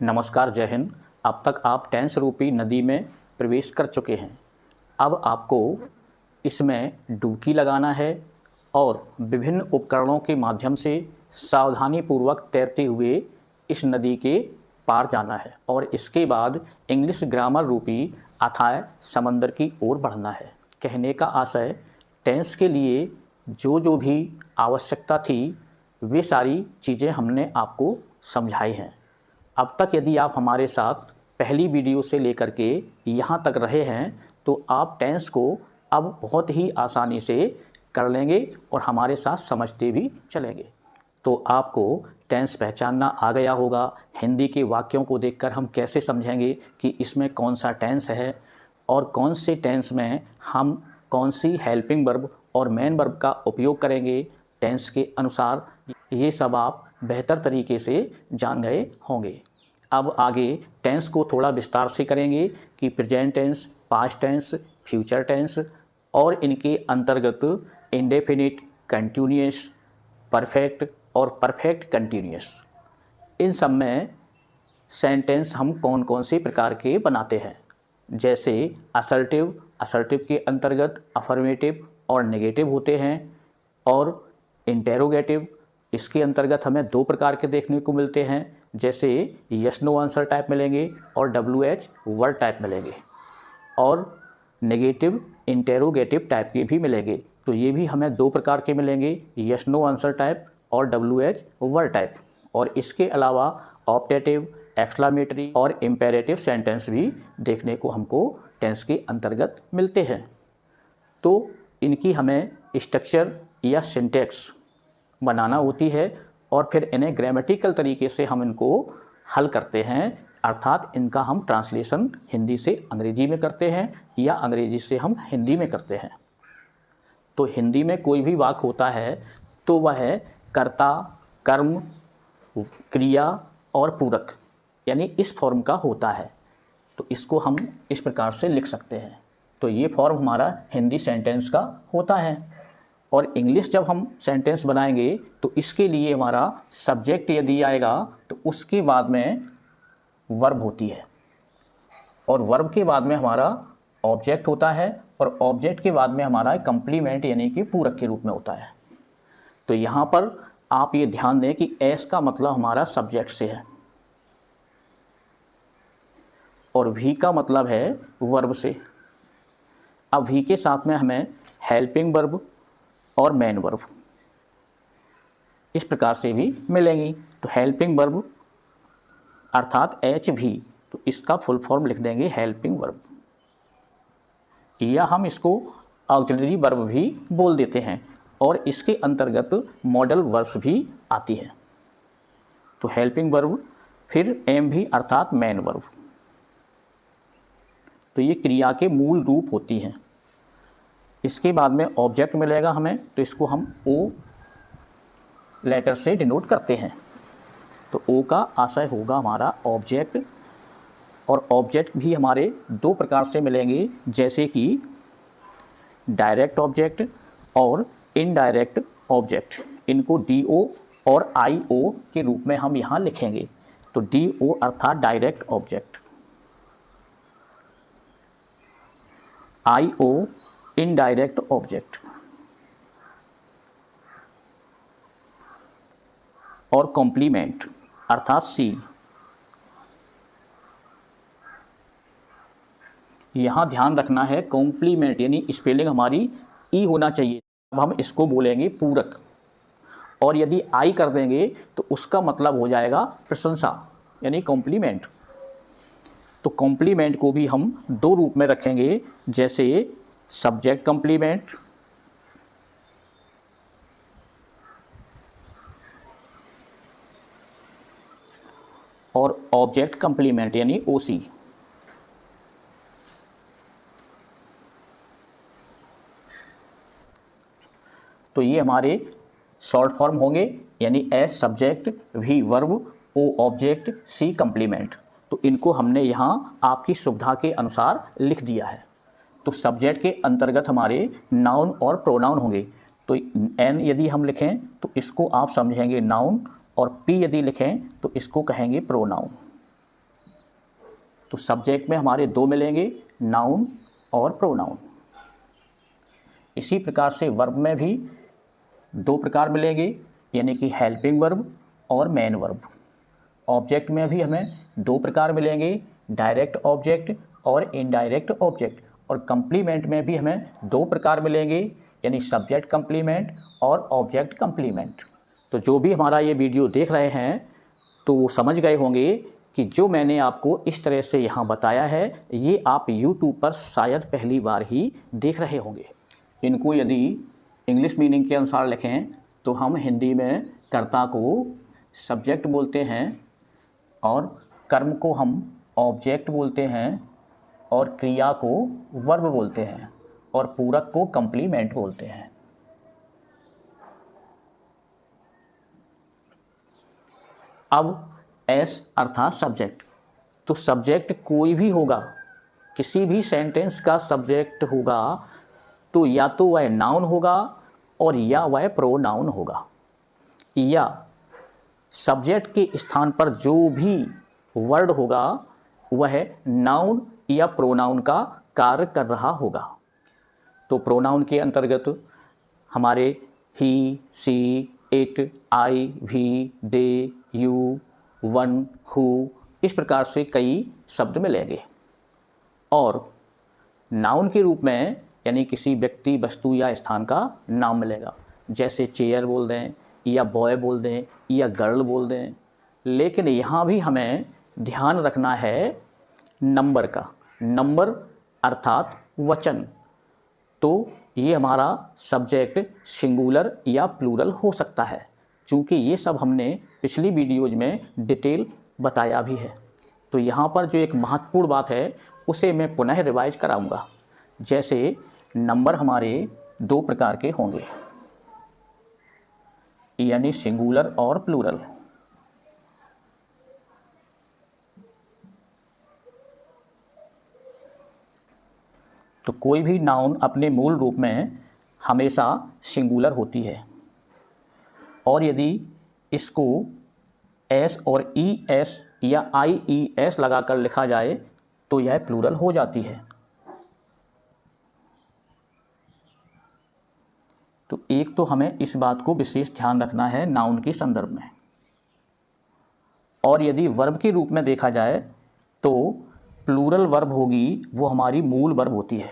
नमस्कार, जय हिंद। अब तक आप टेंस रूपी नदी में प्रवेश कर चुके हैं। अब आपको इसमें डुबकी लगाना है और विभिन्न उपकरणों के माध्यम से सावधानीपूर्वक तैरते हुए इस नदी के पार जाना है और इसके बाद इंग्लिश ग्रामर रूपी अथाह समंदर की ओर बढ़ना है। कहने का आशय, टेंस के लिए जो जो भी आवश्यकता थी वे सारी चीज़ें हमने आपको समझाई हैं। अब तक यदि आप हमारे साथ पहली वीडियो से लेकर के यहाँ तक रहे हैं तो आप टेंस को अब बहुत ही आसानी से कर लेंगे और हमारे साथ समझते भी चलेंगे। तो आपको टेंस पहचानना आ गया होगा। हिंदी के वाक्यों को देखकर हम कैसे समझेंगे कि इसमें कौन सा टेंस है और कौन से टेंस में हम कौन सी हेल्पिंग वर्ब और मेन वर्ब का उपयोग करेंगे टेंस के अनुसार, ये सब आप बेहतर तरीके से जान गए होंगे। अब आगे टेंस को थोड़ा विस्तार से करेंगे कि present tense, past tense, future tense और इनके अंतर्गत इंडेफिनिट, कंटिन्यूअस, परफेक्ट और परफेक्ट कंटिन्यूअस, इन सब में सेंटेंस हम कौन कौन से प्रकार के बनाते हैं। जैसे असर्टिव, असर्टिव के अंतर्गत अफर्मेटिव और नेगेटिव होते हैं, और इंटेरोगेटिव, इसके अंतर्गत हमें दो प्रकार के देखने को मिलते हैं। जैसे यस नो आंसर टाइप मिलेंगे और WH वर्ड टाइप मिलेंगे, और नेगेटिव इंटेरोगेटिव टाइप के भी मिलेंगे। तो ये भी हमें दो प्रकार के मिलेंगे, यस नो आंसर टाइप और WH वर्ड टाइप। और इसके अलावा ऑप्टेटिव, एक्सक्लामेटरी और इम्पेरेटिव सेंटेंस भी देखने को हमको टेंस के अंतर्गत मिलते हैं। तो इनकी हमें स्ट्रक्चर या सिंटैक्स बनाना होती है और फिर इन्हें ग्रामेटिकल तरीके से हम इनको हल करते हैं, अर्थात इनका हम ट्रांसलेशन हिंदी से अंग्रेजी में करते हैं या अंग्रेजी से हम हिंदी में करते हैं। तो हिंदी में कोई भी वाक्य होता है तो वह है कर्ता, कर्म, क्रिया और पूरक, यानी इस फॉर्म का होता है। तो इसको हम इस प्रकार से लिख सकते हैं। तो ये फॉर्म हमारा हिंदी सेंटेंस का होता है। और इंग्लिश जब हम सेंटेंस बनाएंगे तो इसके लिए हमारा सब्जेक्ट यदि आएगा तो उसके बाद में वर्ब होती है, और वर्ब के बाद में हमारा ऑब्जेक्ट होता है, और ऑब्जेक्ट के बाद में हमारा कंप्लीमेंट यानी कि पूरक के रूप में होता है। तो यहाँ पर आप ये ध्यान दें कि एस का मतलब हमारा सब्जेक्ट से है और वी का मतलब है वर्ब से। अब वी के साथ में हमें हेल्पिंग वर्ब और मेन वर्ब इस प्रकार से भी मिलेंगी। तो हेल्पिंग वर्ब अर्थात HV, तो इसका फुल फॉर्म लिख देंगे हेल्पिंग वर्ब, या हम इसको ऑक्सिलरी वर्ब भी बोल देते हैं, और इसके अंतर्गत मॉडल वर्ब्स भी आती है। तो हेल्पिंग वर्ब, फिर MV अर्थात मेन वर्ब। तो ये क्रिया के मूल रूप होती हैं। इसके बाद में ऑब्जेक्ट मिलेगा हमें, तो इसको हम O लेटर से डिनोट करते हैं। तो O का आशय होगा हमारा ऑब्जेक्ट, और ऑब्जेक्ट भी हमारे दो प्रकार से मिलेंगे, जैसे कि डायरेक्ट ऑब्जेक्ट और इनडायरेक्ट ऑब्जेक्ट। इनको DO और IO के रूप में हम यहाँ लिखेंगे। तो DO अर्थात direct object, IO indirect object, और कॉम्प्लीमेंट अर्थात C। यहाँ ध्यान रखना है कॉम्प्लीमेंट यानी स्पेलिंग हमारी E होना चाहिए। अब हम इसको बोलेंगे पूरक, और यदि I कर देंगे तो उसका मतलब हो जाएगा प्रशंसा यानी कॉम्प्लीमेंट। तो कॉम्प्लीमेंट को भी हम दो रूप में रखेंगे, जैसे सब्जेक्ट कॉम्प्लीमेंट और ऑब्जेक्ट कॉम्प्लीमेंट यानी OC। तो ये हमारे शॉर्ट फॉर्म होंगे, यानी S subject, V verb, O object, C complement. तो इनको हमने यहाँ आपकी सुविधा के अनुसार लिख दिया है। तो सब्जेक्ट के अंतर्गत हमारे नाउन और प्रोनाउन होंगे। तो N यदि हम लिखें तो इसको आप समझेंगे नाउन, और P यदि लिखें तो इसको कहेंगे प्रोनाउन। तो सब्जेक्ट में हमारे दो मिलेंगे, नाउन और प्रोनाउन। इसी प्रकार से वर्ब में भी दो प्रकार मिलेंगे, यानी कि हेल्पिंग वर्ब और मेन वर्ब। ऑब्जेक्ट में भी हमें दो प्रकार मिलेंगे, डायरेक्ट ऑब्जेक्ट और इनडायरेक्ट ऑब्जेक्ट। और कंप्लीमेंट में भी हमें दो प्रकार मिलेंगे, यानी सब्जेक्ट कंप्लीमेंट और ऑब्जेक्ट कंप्लीमेंट। तो जो भी हमारा ये वीडियो देख रहे हैं तो वो समझ गए होंगे कि जो मैंने आपको इस तरह से यहाँ बताया है ये आप YouTube पर शायद पहली बार ही देख रहे होंगे। इनको यदि इंग्लिश मीनिंग के अनुसार लिखें तो हम हिंदी में कर्ता को सब्जेक्ट बोलते हैं और कर्म को हम ऑब्जेक्ट बोलते हैं और क्रिया को वर्ब बोलते हैं और पूरक को कंप्लीमेंट बोलते हैं। अब एस अर्थात सब्जेक्ट, तो सब्जेक्ट कोई भी होगा, किसी भी सेंटेंस का सब्जेक्ट होगा तो या तो वह नाउन होगा और या वह प्रोनाउन होगा, या सब्जेक्ट के स्थान पर जो भी वर्ड होगा वह नाउन या प्रोनाउन का कार्य कर रहा होगा। तो प्रोनाउन के अंतर्गत हमारे he, she, it, I, we, they, you, one, who, इस प्रकार से कई शब्द मिलेंगे। और नाउन के रूप में यानी किसी व्यक्ति, वस्तु या स्थान का नाम मिलेगा, जैसे चेयर बोल दें या बॉय बोल दें या गर्ल बोल दें। लेकिन यहाँ भी हमें ध्यान रखना है नंबर का, नंबर अर्थात वचन। तो ये हमारा सब्जेक्ट सिंगुलर या प्लूरल हो सकता है, क्योंकि ये सब हमने पिछली वीडियोज में डिटेल बताया भी है। तो यहाँ पर जो एक महत्वपूर्ण बात है उसे मैं पुनः रिवाइज कराऊंगा। जैसे नंबर हमारे दो प्रकार के होंगे, यानी सिंगुलर और प्लूरल। तो कोई भी नाउन अपने मूल रूप में हमेशा सिंगुलर होती है, और यदि इसको एस और ई एस या आई ई एस लगाकर लिखा जाए तो यह प्लूरल हो जाती है। तो एक तो हमें इस बात को विशेष ध्यान रखना है नाउन के संदर्भ में। और यदि वर्ब के रूप में देखा जाए तो प्लूरल वर्ब होगी वो हमारी मूल वर्ब होती है।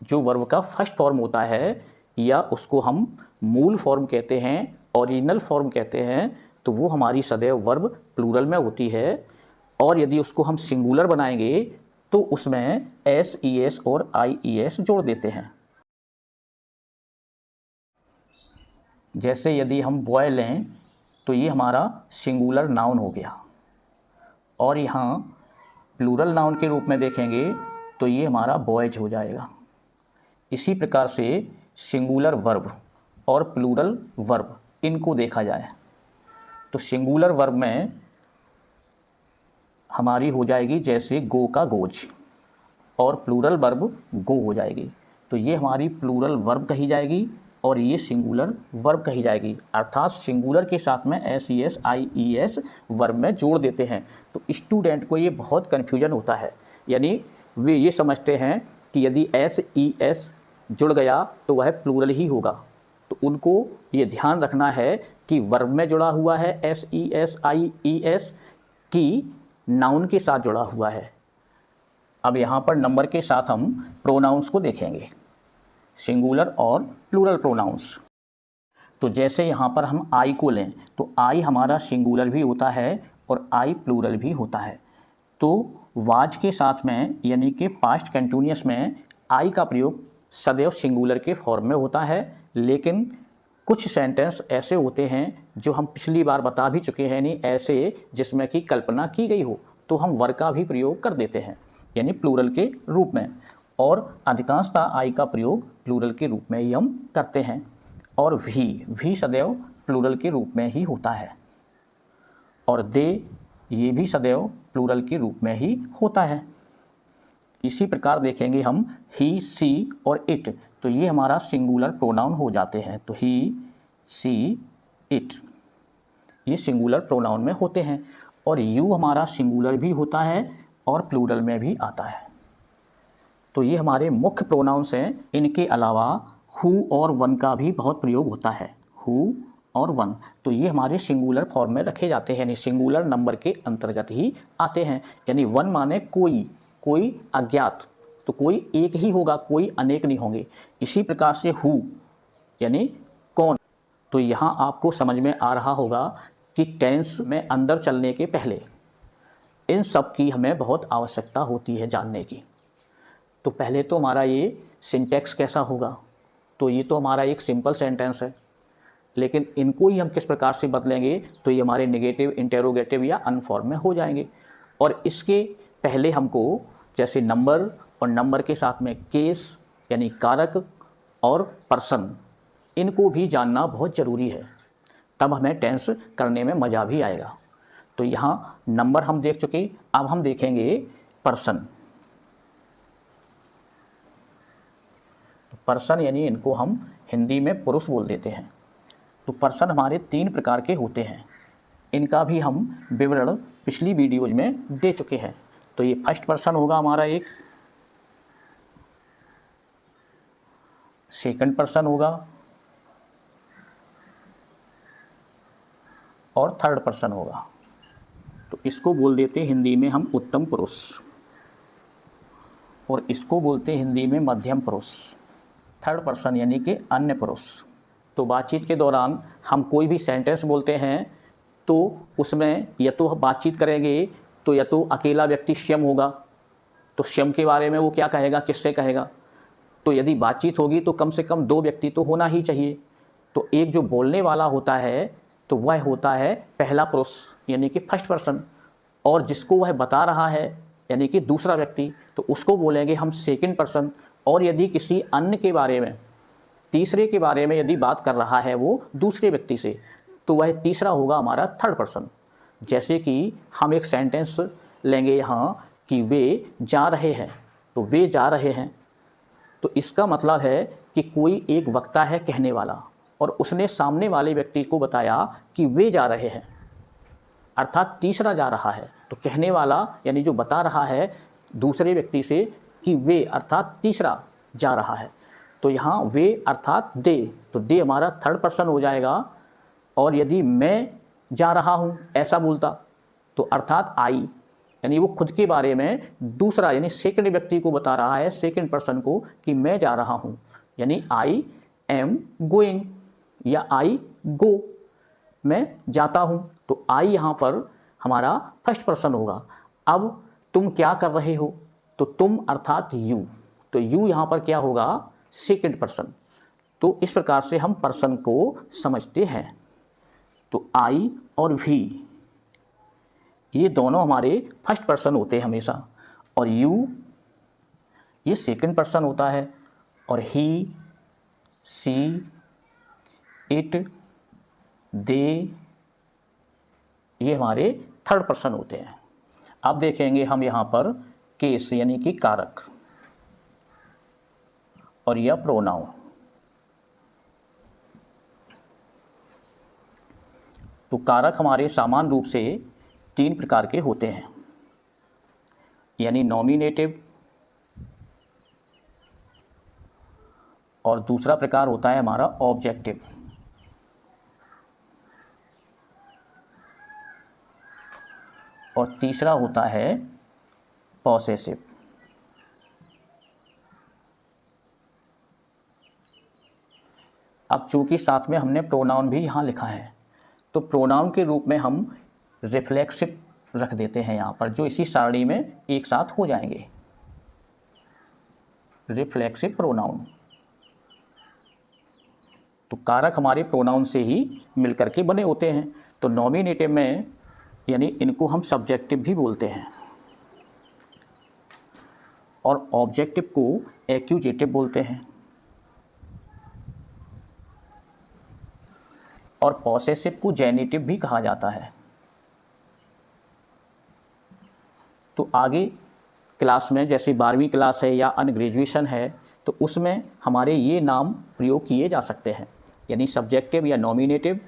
जो वर्ब का फर्स्ट फॉर्म होता है या उसको हम मूल फॉर्म कहते हैं, ओरिजिनल फॉर्म कहते हैं, तो वो हमारी सदैव वर्ब प्लूरल में होती है। और यदि उसको हम सिंगुलर बनाएंगे तो उसमें एस ई एस और आई ई एस जोड़ देते हैं। जैसे यदि हम बॉय लें तो ये हमारा सिंगुलर नाउन हो गया, और यहाँ प्लूरल नाउन के रूप में देखेंगे तो ये हमारा बॉयज हो जाएगा। इसी प्रकार से सिंगुलर वर्ब और प्लूरल वर्ब इनको देखा जाए तो सिंगुलर वर्ब में हमारी हो जाएगी जैसे गो का गोज, और प्लूरल वर्ब गो हो जाएगी। तो ये हमारी प्लूरल वर्ब कही जाएगी और ये सिंगुलर वर्ब कही जाएगी। अर्थात सिंगुलर के साथ में S E S I E S verb में जोड़ देते हैं। तो स्टूडेंट को ये बहुत कन्फ्यूजन होता है, यानी वे ये समझते हैं कि यदि एस ई एस जुड़ गया तो वह प्लूरल ही होगा। तो उनको ये ध्यान रखना है कि वर्ब में जुड़ा हुआ है S E S I E S की नाउन के साथ जुड़ा हुआ है। अब यहाँ पर नंबर के साथ हम प्रोनाउंस को देखेंगे, सिंगुलर और प्लूरल प्रोनाउंस। तो जैसे यहाँ पर हम आई को लें तो आई हमारा सिंगुलर भी होता है और आई प्लूरल भी होता है। तो वाज के साथ में यानी कि पास्ट कंटिन्यूअस में आई का प्रयोग सदैव सिंगुलर के फॉर्म में होता है, लेकिन कुछ सेंटेंस ऐसे होते हैं जो हम पिछली बार बता भी चुके हैं, नहीं ऐसे जिसमें कि कल्पना की गई हो तो हम वर्ब का भी प्रयोग कर देते हैं यानी प्लूरल के रूप में, और अधिकांशतः आई का प्रयोग प्लूरल के रूप में ही हम करते हैं। और भी सदैव प्लूरल के रूप में ही होता है, और दे ये भी सदैव प्लूरल के रूप में ही होता है। इसी प्रकार देखेंगे हम ही, सी और इट, तो ये हमारा सिंगुलर प्रोनाउन हो जाते हैं। तो ही, सी, इट ये सिंगुलर प्रोनाउन में होते हैं। और यू हमारा सिंगुलर भी होता है और प्लूरल में भी आता है। तो ये हमारे मुख्य प्रोनाउंस हैं। इनके अलावा हु और वन का भी बहुत प्रयोग होता है। हु और वन, तो ये हमारे सिंगुलर फॉर्म में रखे जाते हैं, यानी सिंगुलर नंबर के अंतर्गत ही आते हैं। यानी वन माने कोई, कोई अज्ञात, तो कोई एक ही होगा, कोई अनेक नहीं होंगे। इसी प्रकार से हु यानी कौन। तो यहाँ आपको समझ में आ रहा होगा कि टेंस में अंदर चलने के पहले इन सब की हमें बहुत आवश्यकता होती है जानने की। तो पहले तो हमारा ये सिंटैक्स कैसा होगा, तो ये तो हमारा एक सिंपल सेंटेंस है, लेकिन इनको ही हम किस प्रकार से बदलेंगे, तो ये हमारे नेगेटिव, इंटेरोगेटिव या अनफॉर्म में हो जाएंगे। और इसके पहले हमको जैसे नंबर और नंबर के साथ में केस यानी कारक और पर्सन, इनको भी जानना बहुत ज़रूरी है, तब हमें टेंस करने में मज़ा भी आएगा। तो यहाँ नंबर हम देख चुके, अब हम देखेंगे पर्सन। पर्सन यानी इनको हम हिंदी में पुरुष बोल देते हैं। तो पर्सन हमारे 3 प्रकार के होते हैं, इनका भी हम विवरण पिछली वीडियोज में दे चुके हैं। तो ये फर्स्ट पर्सन होगा हमारा एक, सेकंड पर्सन होगा और थर्ड पर्सन होगा। तो इसको बोल देते हैं हिंदी में हम उत्तम पुरुष, और इसको बोलते हैं हिंदी में मध्यम पुरुष। थर्ड पर्सन यानी कि अन्य पुरुष। तो बातचीत के दौरान हम कोई भी सेंटेंस बोलते हैं तो उसमें या तो बातचीत करेंगे तो या तो अकेला व्यक्ति स्वयं होगा, तो स्वयं के बारे में वो क्या कहेगा, किससे कहेगा। तो यदि बातचीत होगी तो कम से कम 2 व्यक्ति तो होना ही चाहिए। तो एक जो बोलने वाला होता है तो वह होता है पहला पुरुष यानी कि फर्स्ट पर्सन, और जिसको वह बता रहा है यानी कि दूसरा व्यक्ति, तो उसको बोलेंगे हम सेकंड पर्सन। और यदि किसी अन्य के बारे में, तीसरे के बारे में यदि बात कर रहा है वो दूसरे व्यक्ति से, तो वह तीसरा होगा हमारा थर्ड पर्सन। जैसे कि हम एक सेंटेंस लेंगे यहाँ कि वे जा रहे हैं, तो वे जा रहे हैं, तो इसका मतलब है कि कोई एक वक्ता है कहने वाला, और उसने सामने वाले व्यक्ति को बताया कि वे जा रहे हैं, अर्थात तीसरा जा रहा है। तो कहने वाला यानी जो बता रहा है दूसरे व्यक्ति से कि वे अर्थात तीसरा जा रहा है। तो यहाँ वे अर्थात दे, तो दे हमारा थर्ड पर्सन हो जाएगा। और यदि मैं जा रहा हूँ ऐसा बोलता तो अर्थात आई, यानी वो खुद के बारे में दूसरा यानी सेकंड व्यक्ति को बता रहा है, सेकंड पर्सन को, कि मैं जा रहा हूँ, यानी आई एम गोइंग या आई गो, मैं जाता हूँ। तो आई यहाँ पर हमारा फर्स्ट पर्सन होगा। अब तुम क्या कर रहे हो, तो तुम अर्थात यू, तो यू यहाँ पर क्या होगा, सेकंड पर्सन। तो इस प्रकार से हम पर्सन को समझते हैं। तो आई और वी ये दोनों हमारे फर्स्ट पर्सन होते हैं हमेशा, और यू ये सेकंड पर्सन होता है, और ही, सी, इट, दे ये हमारे थर्ड पर्सन होते हैं। अब देखेंगे हम यहाँ पर केस यानी कि कारक, और यह प्रोनाउन। तो कारक हमारे सामान्य रूप से 3 प्रकार के होते हैं, यानी नॉमिनेटिव, और दूसरा प्रकार होता है हमारा ऑब्जेक्टिव, और तीसरा होता है पॉसेसिव। अब चूंकि साथ में हमने प्रोनाउन भी यहाँ लिखा है, तो प्रोनाउन के रूप में हम रिफ्लेक्सिव रख देते हैं यहाँ पर, जो इसी सारणी में एक साथ हो जाएंगे। Reflexive pronoun. तो कारक हमारे प्रोनाउन से ही मिलकर के बने होते हैं। तो नॉमिनेटिव में यानी इनको हम सब्जेक्टिव भी बोलते हैं, और ऑब्जेक्टिव को एक्यूजेटिव बोलते हैं, और पॉसेसिव को जेनिटिव भी कहा जाता है। तो आगे क्लास में जैसे 12वीं क्लास है या अन्य ग्रेजुएशन है, तो उसमें हमारे ये नाम प्रयोग किए जा सकते हैं, यानी सब्जेक्टिव या नॉमिनेटिव,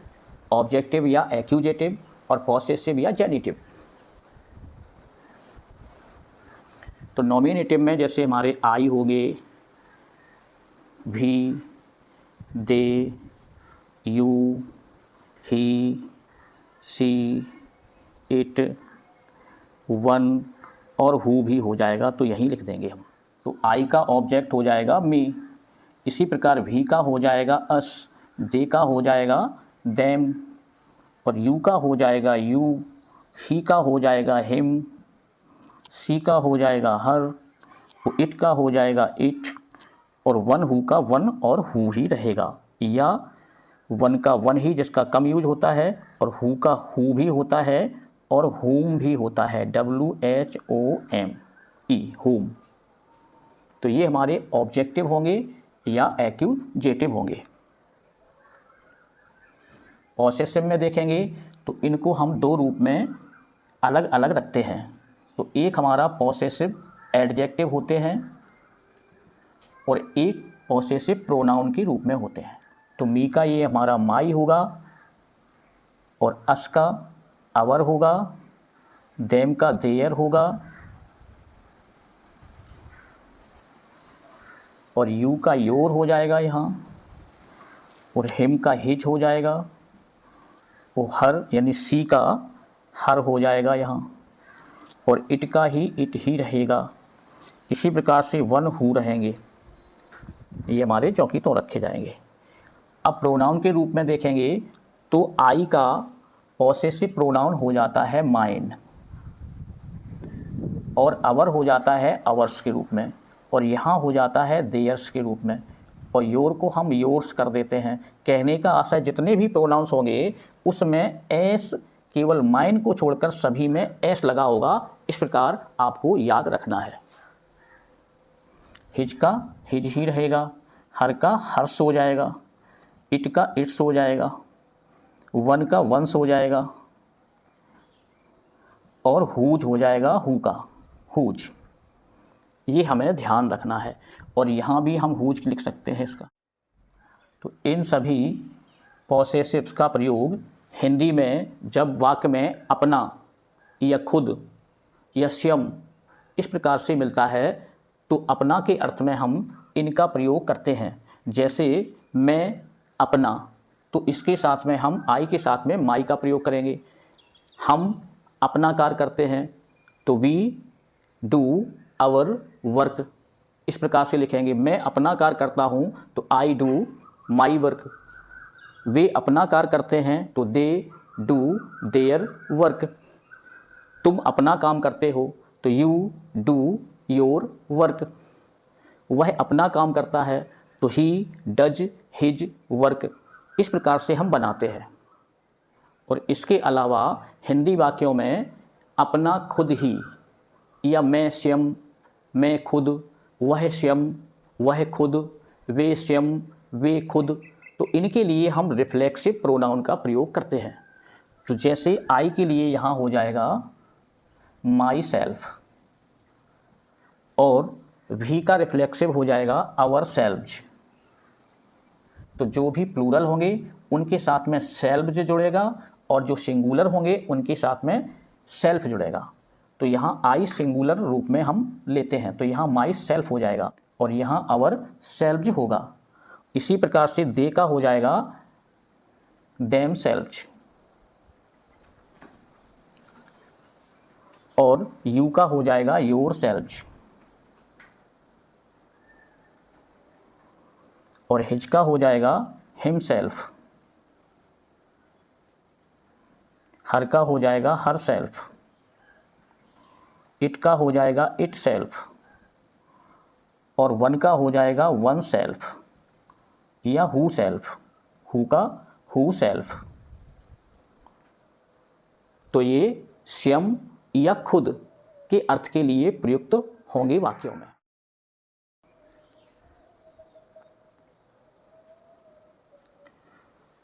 ऑब्जेक्टिव या एक्यूजेटिव, और पॉसेसिव या जेनिटिव। तो नॉमिनेटिव में जैसे हमारे आई हो गए, भी, they, you, he, she, it, one और हु भी हो जाएगा, तो यहीं लिख देंगे हम। तो आई का ऑब्जेक्ट हो जाएगा मी, इसी प्रकार भी का हो जाएगा अस, दे का हो जाएगा देम, और यू का हो जाएगा यू, ही का हो जाएगा हिम, सी का हो जाएगा हर, तो इट का हो जाएगा इट, और वन हु का वन और हु ही रहेगा, या वन का वन ही जिसका कम यूज होता है, और हु का हु भी होता है, और होम भी होता है, WHOME, होम। तो ये हमारे ऑब्जेक्टिव होंगे या एक्यूजेटिव होंगे। पॉसेसिव में देखेंगे तो इनको हम दो रूप में अलग अलग रखते हैं। तो एक हमारा पॉसेसिव एडजेक्टिव होते हैं और एक पॉसेसिव प्रोनाउन के रूप में होते हैं। तो मी का ये हमारा माई होगा, और अस का अवर होगा, देम का देयर होगा, और यू का योर हो जाएगा यहाँ, और हिम का हिज हो जाएगा, वो हर यानी सी का हर हो जाएगा यहाँ, और इट का ही इट ही रहेगा। इसी प्रकार से वन हु रहेंगे, ये हमारे चौकी तो रखे जाएंगे। अब प्रोनाउन के रूप में देखेंगे तो आई का पॉसेसिव प्रोनाउन हो जाता है माइन, और अवर हो जाता है अवर्स के रूप में, और यहाँ हो जाता है देयर्स के रूप में, और योर को हम योर्स कर देते हैं। कहने का आशय जितने भी प्रोनाउंस होंगे उसमें एस केवल माइन को छोड़कर सभी में एस लगा होगा, इस प्रकार आपको याद रखना है। हिज का हिज ही रहेगा, हर का हर्ष हो जाएगा, इट का इट्स हो जाएगा, वन का वंस हो जाएगा, और हुज हो जाएगा हु का हुज। ये हमें ध्यान रखना है, और यहाँ भी हम हुज लिख सकते हैं इसका। तो इन सभी पॉसेसिव्स का प्रयोग हिंदी में जब वाक्य में अपना या खुद या स्वयं इस प्रकार से मिलता है तो अपना के अर्थ में हम इनका प्रयोग करते हैं। जैसे मैं अपना, तो इसके साथ में हम आई के साथ में माई का प्रयोग करेंगे। हम अपना कार्य करते हैं तो वी डू आवर वर्क, इस प्रकार से लिखेंगे। मैं अपना कार्य करता हूँ तो आई डू माई वर्क। वे अपना कार्य करते हैं तो दे डू देयर वर्क। तुम अपना काम करते हो तो यू डू योर वर्क। वह अपना काम करता है तो ही डज हिज वर्क। इस प्रकार से हम बनाते हैं। और इसके अलावा हिंदी वाक्यों में अपना खुद ही या मैं स्वयं, मैं खुद, वह स्वयं, वह खुद, वे स्वयं, वे खुद, तो इनके लिए हम रिफ्लेक्सिव प्रोनाउन का प्रयोग करते हैं। तो जैसे आई के लिए यहाँ हो जाएगा माई सेल्फ, और वी का रिफ्लेक्सिव हो जाएगा आवर सेल्व्स। तो जो भी प्लूरल होंगे उनके साथ में सेल्व्स जुड़ेगा, और जो सिंगुलर होंगे उनके साथ में सेल्फ जुड़ेगा। तो यहाँ आई सिंगुलर रूप में हम लेते हैं, तो यहाँ माई सेल्फ हो जाएगा, और यहाँ आवर सेल्व्स होगा। इसी प्रकार से दे का हो जाएगा देम सेल्व्स, और यू का हो जाएगा योर सेल्व्स, और हिज का हो जाएगा हिमसेल्फ, हर का हो जाएगा हर सेल्फ, इट का हो जाएगा इट सेल्फ, और वन का हो जाएगा वन सेल्फ या हु सेल्फ, हु का हु सेल्फ। तो ये स्वयं या खुद के अर्थ के लिए प्रयुक्त होंगे वाक्यों में।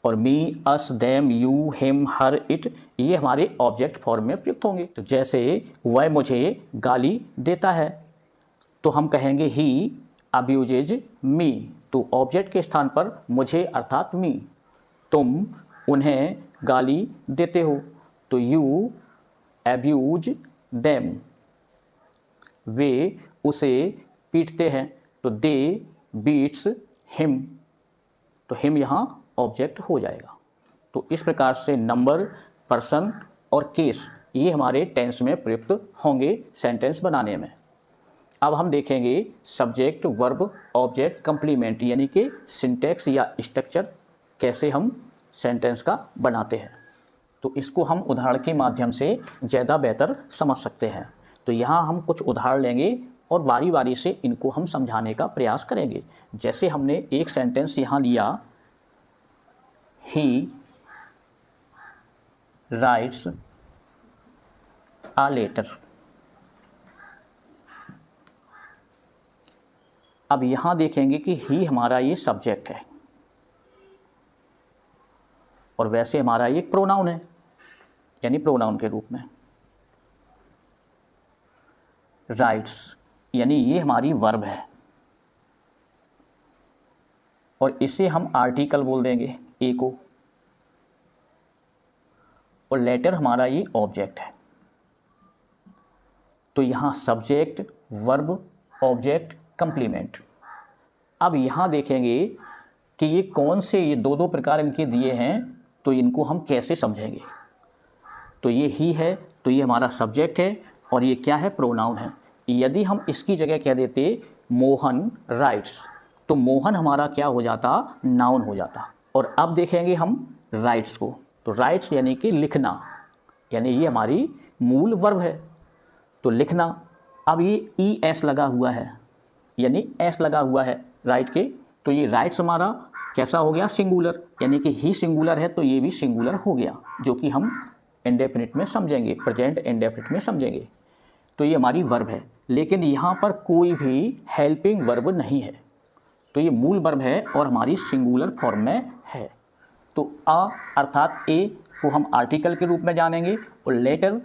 और me, us, them, you, him, her, it, ये हमारे ऑब्जेक्ट फॉर्म में प्रयुक्त होंगे। तो जैसे वह मुझे गाली देता है तो हम कहेंगे ही अब्यूजेज मी, तो ऑब्जेक्ट के स्थान पर मुझे अर्थात मी। तुम उन्हें गाली देते हो तो यू अब्यूज देम। वे उसे पीटते हैं, तो दे बीट्स हिम, तो हिम यहाँ ऑब्जेक्ट हो जाएगा। तो इस प्रकार से नंबर, पर्सन और केस ये हमारे टेंस में प्रयुक्त होंगे सेंटेंस बनाने में। अब हम देखेंगे सब्जेक्ट, वर्ब, ऑब्जेक्ट, कंप्लीमेंट यानी कि सिंटैक्स या स्ट्रक्चर कैसे हम सेंटेंस का बनाते हैं। तो इसको हम उदाहरण के माध्यम से ज़्यादा बेहतर समझ सकते हैं। तो यहाँ हम कुछ उदाहरण लेंगे और बारी बारी से इनको हम समझाने का प्रयास करेंगे। जैसे हमने एक सेंटेंस यहाँ लिया, ही राइट्स a लेटर। अब यहां देखेंगे कि ही हमारा ये सब्जेक्ट है और वैसे हमारा ये प्रोनाउन है, यानी प्रोनाउन के रूप में। राइट्स यानी ये हमारी वर्ब है और इसे हम आर्टिकल बोल देंगे ए को, और लेटर हमारा ये ऑब्जेक्ट है। तो यहाँ सब्जेक्ट, वर्ब, ऑब्जेक्ट, कंप्लीमेंट। अब यहाँ देखेंगे कि ये कौन से, ये दो प्रकार इनके दिए हैं, तो इनको हम कैसे समझेंगे। तो ये ही है, तो ये हमारा सब्जेक्ट है और ये क्या है, प्रोनाउन है। यदि हम इसकी जगह कह देते मोहन राइट्स, तो मोहन हमारा क्या हो जाता, नाउन हो जाता। और अब देखेंगे हम राइट्स को, तो राइट्स यानी कि लिखना, यानी ये हमारी मूल वर्ब है, तो लिखना। अब ये ई एस लगा हुआ है, यानी एस लगा हुआ है राइट के, तो ये राइट्स हमारा कैसा हो गया, सिंगुलर, यानी कि ही सिंगुलर है तो ये भी सिंगुलर हो गया, जो कि हम इंडेफिनिट में समझेंगे, प्रेजेंट इंडेफिनिट में समझेंगे। तो ये हमारी वर्ब है, लेकिन यहाँ पर कोई भी हेल्पिंग वर्ब नहीं है, तो ये मूल वर्ब है और हमारी सिंगुलर फॉर्म में है। तो अ अर्थात ए को हम आर्टिकल के रूप में जानेंगे और लेटर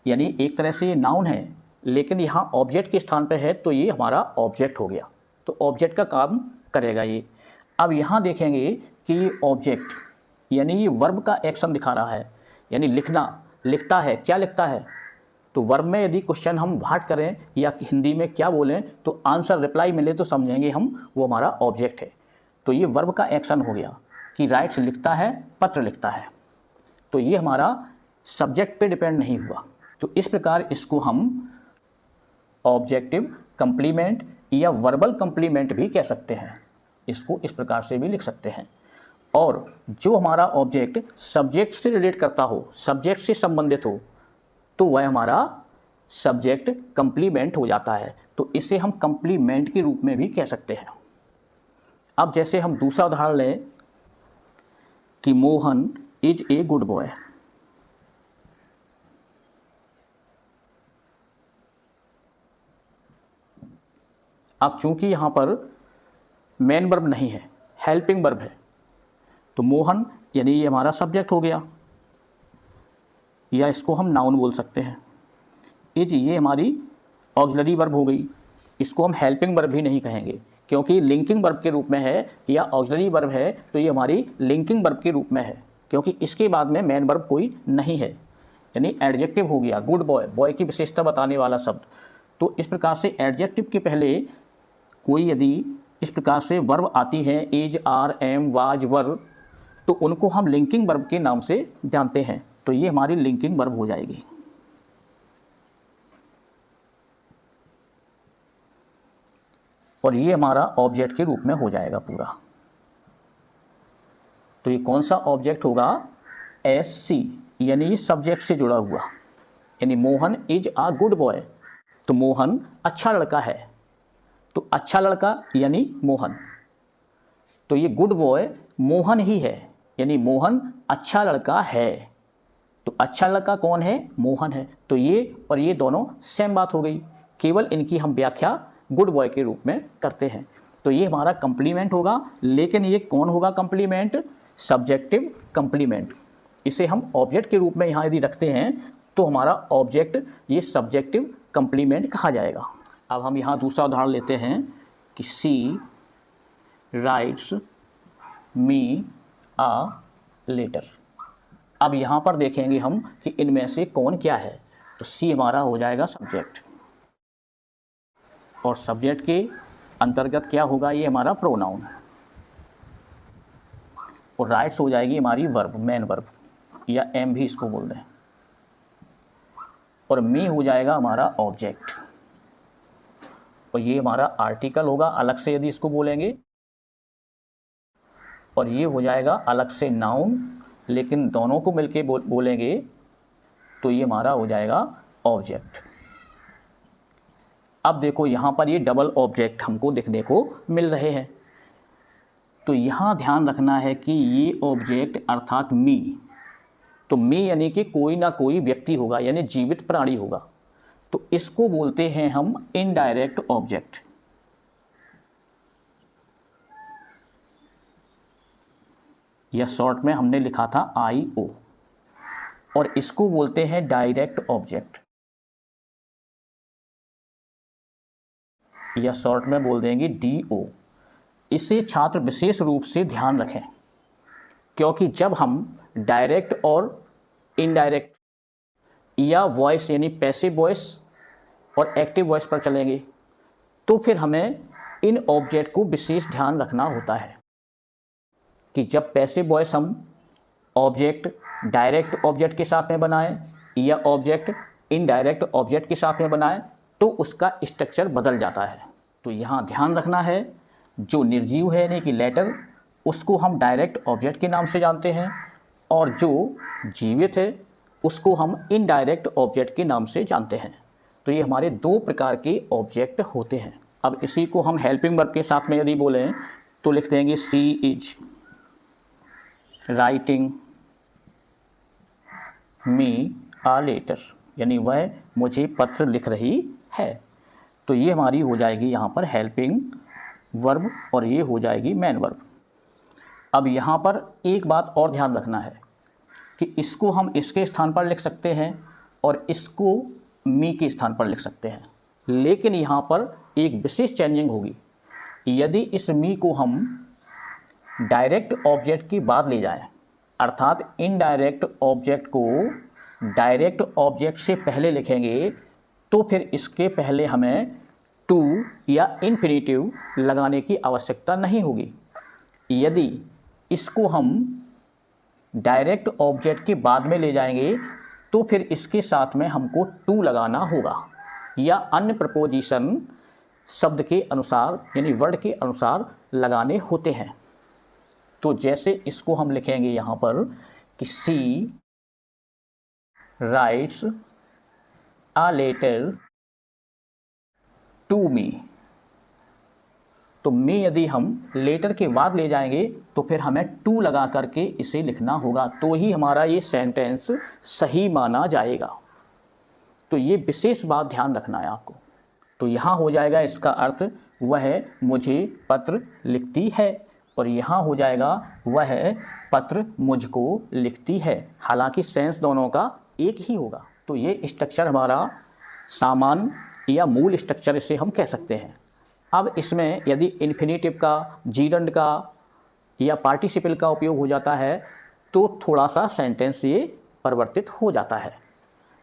यानी एक तरह से ये नाउन है, लेकिन यहाँ ऑब्जेक्ट के स्थान पे है, तो ये हमारा ऑब्जेक्ट हो गया, तो ऑब्जेक्ट का काम करेगा ये। अब यहाँ देखेंगे कि ये ऑब्जेक्ट यानी ये वर्ब का एक्शन दिखा रहा है, यानी लिखना, लिखता है, क्या लिखता है। तो वर्ब में यदि क्वेश्चन हम भाट करें या हिंदी में क्या बोलें तो आंसर रिप्लाई मिले तो समझेंगे हम वो हमारा ऑब्जेक्ट है। तो ये वर्ब का एक्शन हो गया कि राइट्स लिखता है, पत्र लिखता है, तो ये हमारा सब्जेक्ट पे डिपेंड नहीं हुआ। तो इस प्रकार इसको हम ऑब्जेक्टिव कंप्लीमेंट या वर्बल कंप्लीमेंट भी कह सकते हैं, इसको इस प्रकार से भी लिख सकते हैं। और जो हमारा ऑब्जेक्ट सब्जेक्ट से रिलेट करता हो, सब्जेक्ट से संबंधित हो, तो वह हमारा सब्जेक्ट कंप्लीमेंट हो जाता है, तो इसे हम कंप्लीमेंट के रूप में भी कह सकते हैं। अब जैसे हम दूसरा उदाहरण लें कि Mohan is a good boy. अब चूंकि यहाँ पर मेन वर्ब नहीं है, हेल्पिंग वर्ब है, तो मोहन यानी ये हमारा सब्जेक्ट हो गया, या इसको हम नाउन बोल सकते हैं। इज ये हमारी ऑक्सिलरी वर्ब हो गई, इसको हम हेल्पिंग वर्ब भी नहीं कहेंगे क्योंकि लिंकिंग वर्ब के रूप में है, या ऑक्सिलरी वर्ब है तो ये हमारी लिंकिंग वर्ब के रूप में है, क्योंकि इसके बाद में मेन वर्ब कोई नहीं है, यानी एडजेक्टिव हो गया गुड बॉय, बॉय की विशेषता बताने वाला शब्द। तो इस प्रकार से एडजेक्टिव के पहले कोई यदि इस प्रकार से वर्ब आती है, इज, आर, एम, वाज, वर, तो उनको हम लिंकिंग वर्ब के नाम से जानते हैं, तो ये हमारी लिंकिंग वर्ब हो जाएगी। और ये हमारा ऑब्जेक्ट के रूप में हो जाएगा पूरा। तो ये कौन सा ऑब्जेक्ट होगा, एस सी, यानी ये सब्जेक्ट से जुड़ा हुआ, यानी Mohan is a good boy, तो मोहन अच्छा लड़का है, तो अच्छा लड़का यानी मोहन, तो ये गुड बॉय मोहन ही है, यानी मोहन अच्छा लड़का है, तो अच्छा लड़का कौन है, मोहन है। तो ये और ये दोनों सेम बात हो गई, केवल इनकी हम व्याख्या गुड बॉय के रूप में करते हैं। तो ये हमारा कंप्लीमेंट होगा, लेकिन ये कौन होगा कंप्लीमेंट, सब्जेक्टिव कंप्लीमेंट। इसे हम ऑब्जेक्ट के रूप में यहाँ यदि रखते हैं तो हमारा ऑब्जेक्ट ये सब्जेक्टिव कंप्लीमेंट कहा जाएगा। अब हम यहाँ दूसरा उदाहरण लेते हैं कि she rights me uh letter. अब यहाँ पर देखेंगे हम कि इनमें से कौन क्या है, तो सी हमारा हो जाएगा सब्जेक्ट, और सब्जेक्ट के अंतर्गत क्या होगा, ये हमारा प्रोनाउन, और राइट्स हो जाएगी हमारी वर्ब, मेन वर्ब, या एम भी इसको बोल दें, और मी हो जाएगा हमारा ऑब्जेक्ट, और ये हमारा आर्टिकल होगा अलग से यदि इसको बोलेंगे, और ये हो जाएगा अलग से नाउन, लेकिन दोनों को मिलके बोलेंगे तो ये हमारा हो जाएगा ऑब्जेक्ट। अब देखो यहाँ पर ये डबल ऑब्जेक्ट हमको देखने को मिल रहे हैं, तो यहाँ ध्यान रखना है कि ये ऑब्जेक्ट अर्थात मी, तो मी यानी कि कोई ना कोई व्यक्ति होगा, यानी जीवित प्राणी होगा, तो इसको बोलते हैं हम इनडायरेक्ट ऑब्जेक्ट, या शॉर्ट में हमने लिखा था IO, और इसको बोलते हैं डायरेक्ट ऑब्जेक्ट, या शॉर्ट में बोल देंगे DO। इसे छात्र विशेष रूप से ध्यान रखें, क्योंकि जब हम डायरेक्ट और इनडायरेक्ट या वॉइस यानी पैसिव वॉइस और एक्टिव वॉइस पर चलेंगे, तो फिर हमें इन ऑब्जेक्ट को विशेष ध्यान रखना होता है कि जब पैसिव वॉइस हम ऑब्जेक्ट डायरेक्ट ऑब्जेक्ट के साथ में बनाएं या ऑब्जेक्ट इनडायरेक्ट ऑब्जेक्ट के साथ में बनाएं, तो उसका स्ट्रक्चर बदल जाता है। तो यहाँ ध्यान रखना है, जो निर्जीव है यानी कि लेटर, उसको हम डायरेक्ट ऑब्जेक्ट के नाम से जानते हैं, और जो जीवित है उसको हम इनडायरेक्ट ऑब्जेक्ट के नाम से जानते हैं। तो ये हमारे दो प्रकार के ऑब्जेक्ट होते हैं। अब इसी को हम हेल्पिंग वर्ब के साथ में यदि बोलें तो लिख देंगे she is writing me a letter, यानी वह मुझे पत्र लिख रही है। तो ये हमारी हो जाएगी यहाँ पर हेल्पिंग वर्ब, और ये हो जाएगी मेन वर्ब। अब यहाँ पर एक बात और ध्यान रखना है कि इसको हम इसके स्थान पर लिख सकते हैं और इसको मी के स्थान पर लिख सकते हैं, लेकिन यहाँ पर एक विशेष चेंजिंग होगी। यदि इस मी को हम डायरेक्ट ऑब्जेक्ट के बाद ले जाएं, अर्थात इनडायरेक्ट ऑब्जेक्ट को डायरेक्ट ऑब्जेक्ट से पहले लिखेंगे, तो फिर इसके पहले हमें टू या इन्फिनिटिव लगाने की आवश्यकता नहीं होगी। यदि इसको हम डायरेक्ट ऑब्जेक्ट के बाद में ले जाएंगे, तो फिर इसके साथ में हमको टू लगाना होगा, या अन्य प्रपोजिशन शब्द के अनुसार यानी वर्ड के अनुसार लगाने होते हैं। तो जैसे इसको हम लिखेंगे यहाँ पर कि she writes a letter to me, तो मी यदि हम लेटर के बाद ले जाएंगे तो फिर हमें टू लगा करके इसे लिखना होगा, तो ही हमारा ये सेंटेंस सही माना जाएगा। तो ये विशेष बात ध्यान रखना है आपको। तो यहाँ हो जाएगा इसका अर्थ वह मुझे पत्र लिखती है, और यहाँ हो जाएगा वह पत्र मुझको लिखती है। हालांकि सेंस दोनों का एक ही होगा। तो ये स्ट्रक्चर हमारा सामान्य या मूल स्ट्रक्चर इसे हम कह सकते हैं। अब इसमें यदि इन्फिनेटिव का, जीरंड का या पार्टिसिपल का उपयोग हो जाता है तो थोड़ा सा सेंटेंस ये परिवर्तित हो जाता है।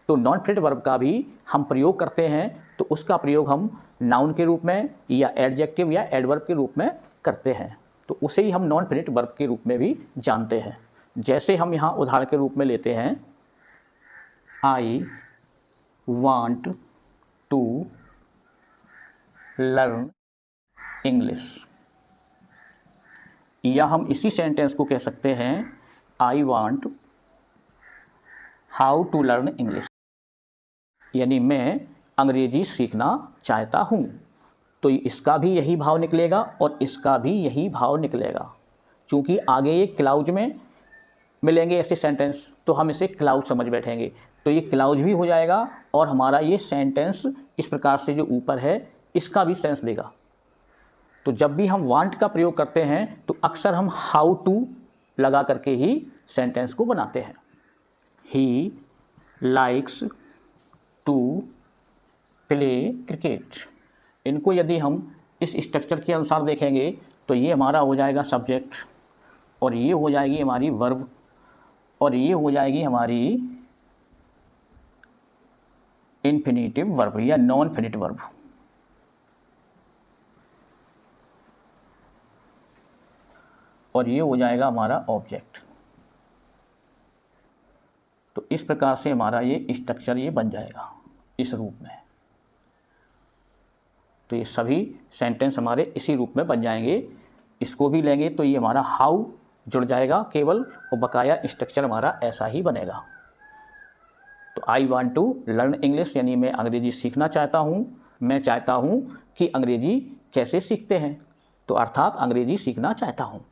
तो नॉन फ्रेट वर्ब का भी हम प्रयोग करते हैं, तो उसका प्रयोग हम नाउन के रूप में या एडजेक्टिव या एडवर्ब के रूप में करते हैं, तो उसे ही हम नॉन फ्रेट वर्ब के रूप में भी जानते हैं। जैसे हम यहाँ उदाहरण के रूप में लेते हैं, I want to learn English, या हम इसी सेंटेंस को कह सकते हैं I want how to learn English, यानी मैं अंग्रेजी सीखना चाहता हूँ। तो इसका भी यही भाव निकलेगा और इसका भी यही भाव निकलेगा। चूँकि आगे ये क्लाउज में मिलेंगे ऐसे सेंटेंस, तो हम इसे क्लाउज समझ बैठेंगे, तो ये क्लाउज भी हो जाएगा और हमारा ये सेंटेंस इस प्रकार से जो ऊपर है इसका भी सेंस देगा। तो जब भी हम वांट का प्रयोग करते हैं तो अक्सर हम हाउ टू लगा करके ही सेंटेंस को बनाते हैं। He likes to play cricket, इनको यदि हम इस स्ट्रक्चर के अनुसार देखेंगे तो ये हमारा हो जाएगा सब्जेक्ट, और ये हो जाएगी हमारी वर्ब, और ये हो जाएगी हमारी इन्फिनेटिव वर्ब या नॉन फिनिट वर्ब। और ये हो जाएगा हमारा ऑब्जेक्ट। तो इस प्रकार से हमारा ये स्ट्रक्चर ये बन जाएगा इस रूप में। तो ये सभी सेंटेंस हमारे इसी रूप में बन जाएंगे। इसको भी लेंगे तो ये हमारा हाउ जुड़ जाएगा केवल, और बकाया स्ट्रक्चर हमारा ऐसा ही बनेगा। तो I want to learn English, यानी मैं अंग्रेजी सीखना चाहता हूँ। मैं चाहता हूँ कि अंग्रेजी कैसे सीखते हैं, तो अर्थात अंग्रेजी सीखना चाहता हूँ।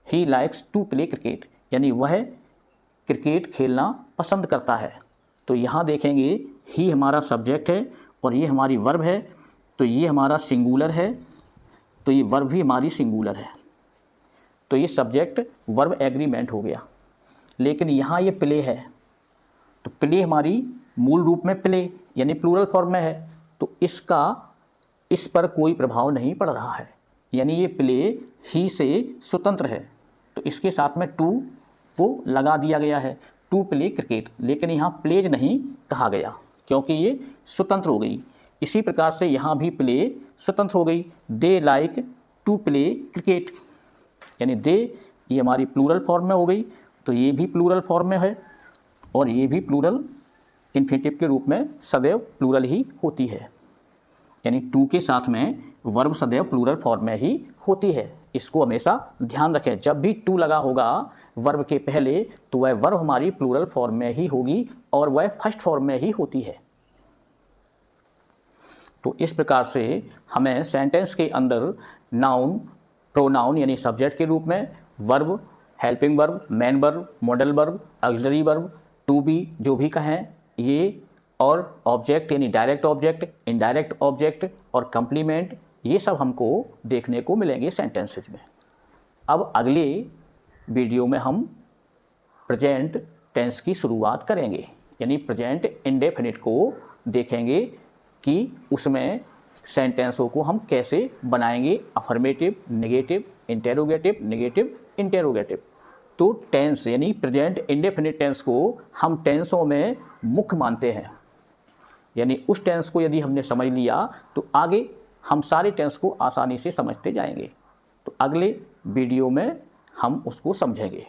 He likes to play cricket, यानी वह क्रिकेट खेलना पसंद करता है। तो यहाँ देखेंगे ही हमारा सब्जेक्ट है और ये हमारी वर्ब है, तो ये हमारा सिंगुलर है, तो ये वर्ब भी हमारी सिंगुलर है। तो ये सब्जेक्ट वर्ब एग्रीमेंट हो गया। लेकिन यहाँ ये प्ले है, तो प्ले हमारी मूल रूप में प्ले यानी प्लूरल फॉर्म में है, तो इसका इस पर कोई प्रभाव नहीं पड़ रहा है, यानी ये प्ले ही से स्वतंत्र है। तो इसके साथ में टू को लगा दिया गया है, टू प्ले क्रिकेट। लेकिन यहाँ प्लेज नहीं कहा गया क्योंकि ये स्वतंत्र हो गई। इसी प्रकार से यहाँ भी प्ले स्वतंत्र हो गई। They like to play cricket, यानी दे ये हमारी प्लूरल फॉर्म में हो गई, तो ये भी प्लूरल फॉर्म में है और ये भी प्लूरल इन्फिनेटिव के रूप में सदैव प्लूरल ही होती है, यानी टू के साथ में वर्ब सदैव प्लूरल फॉर्म में ही होती है। इसको हमेशा ध्यान रखें, जब भी टू लगा होगा वर्ब के पहले तो वह वर्ब हमारी प्लूरल फॉर्म में ही होगी और वह फर्स्ट फॉर्म में ही होती है। तो इस प्रकार से हमें सेंटेंस के अंदर नाउन, प्रोनाउन यानी सब्जेक्ट के रूप में, verb, helping verb, main verb, modal verb, auxiliary verb, to be जो भी कहें ये, और ऑब्जेक्ट यानी डायरेक्ट ऑब्जेक्ट, इनडायरेक्ट ऑब्जेक्ट और कंप्लीमेंट, ये सब हमको देखने को मिलेंगे सेंटेंसेज में। अब अगले वीडियो में हम प्रेजेंट टेंस की शुरुआत करेंगे, यानी प्रेजेंट इंडेफिनिट को देखेंगे कि उसमें सेंटेंसों को हम कैसे बनाएंगे, affirmative, negative, interrogative, negative, interrogative. तो टेंस यानी प्रेजेंट इंडेफिनिट टेंस को हम टेंसों में मुख्य मानते हैं, यानी उस टेंस को यदि हमने समझ लिया तो आगे हम सारे टेंस को आसानी से समझते जाएंगे। तो अगले वीडियो में हम उसको समझेंगे।